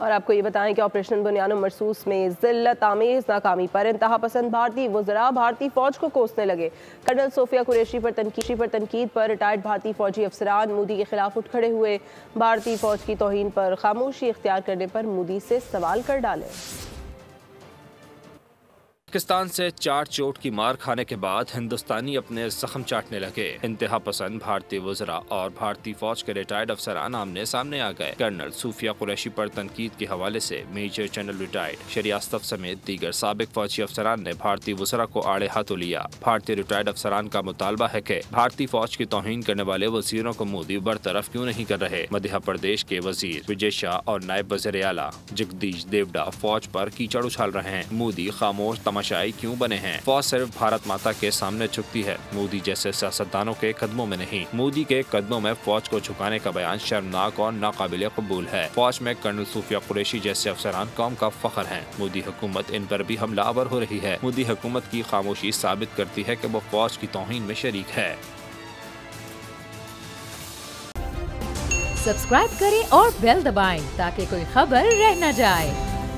और आपको ये बताएं कि ऑपरेशन बुनियानो मरसूस में जिल्लत आमेज नाकामी पर इंतहा पसंद भारतीय वज़रा भारतीय फौज को कोसने लगे। कर्नल सोफिया कुरैशी पर तनकीद पर रिटायर्ड भारतीय फौजी अफसरान मोदी के खिलाफ उठ खड़े हुए। भारतीय फौज की तौहीन पर खामोशी इख्तियार करने पर मोदी से सवाल कर डाले। पाकिस्तान से 4 चोट की मार खाने के बाद हिंदुस्तानी अपने जख्म चाटने लगे। इंतहा पसंद भारतीय वज़रा और भारतीय फौज के रिटायर्ड अफसरान आमने सामने आ गए। कर्नल सूफिया कुरैशी पर तनकीद के हवाले से मेजर जनरल रिटायर्ड शरियास्तव समेत दीगर साबिक फौजी अफसरान ने भारतीय वज़रा को आड़े हाथों लिया। भारतीय रिटायर्ड अफसरान का मुतालबा है कि भारतीय फौज की तौहीन करने वाले वजीरों को मोदी बरतरफ क्यों नहीं कर रहे। मध्य प्रदेश के वजीर विजय शाह और नायब वज़ीर आला जगदीश देवड़ा फौज पर कीचड़ उछाल रहे हैं। मोदी खामोश तमाशाई क्यों बने हैं। फौज सिर्फ भारत माता के सामने झुकती है, मोदी जैसे सियासतदानों के कदमों में नहीं। मोदी के कदमों में फौज को झुकाने का बयान शर्मनाक और नाकाबिले कबूल है। फौज में कर्नल सूफिया कुरैशी जैसे अफसरान कौम का फख्र हैं। मोदी हुकूमत इन पर भी हमलावर हो रही है। मोदी हुकूमत की खामोशी साबित करती है कि वो फौज की तौहीन में शरीक है। सब्सक्राइब करें और बेल दबाएं ताकि कोई खबर रह न जाए।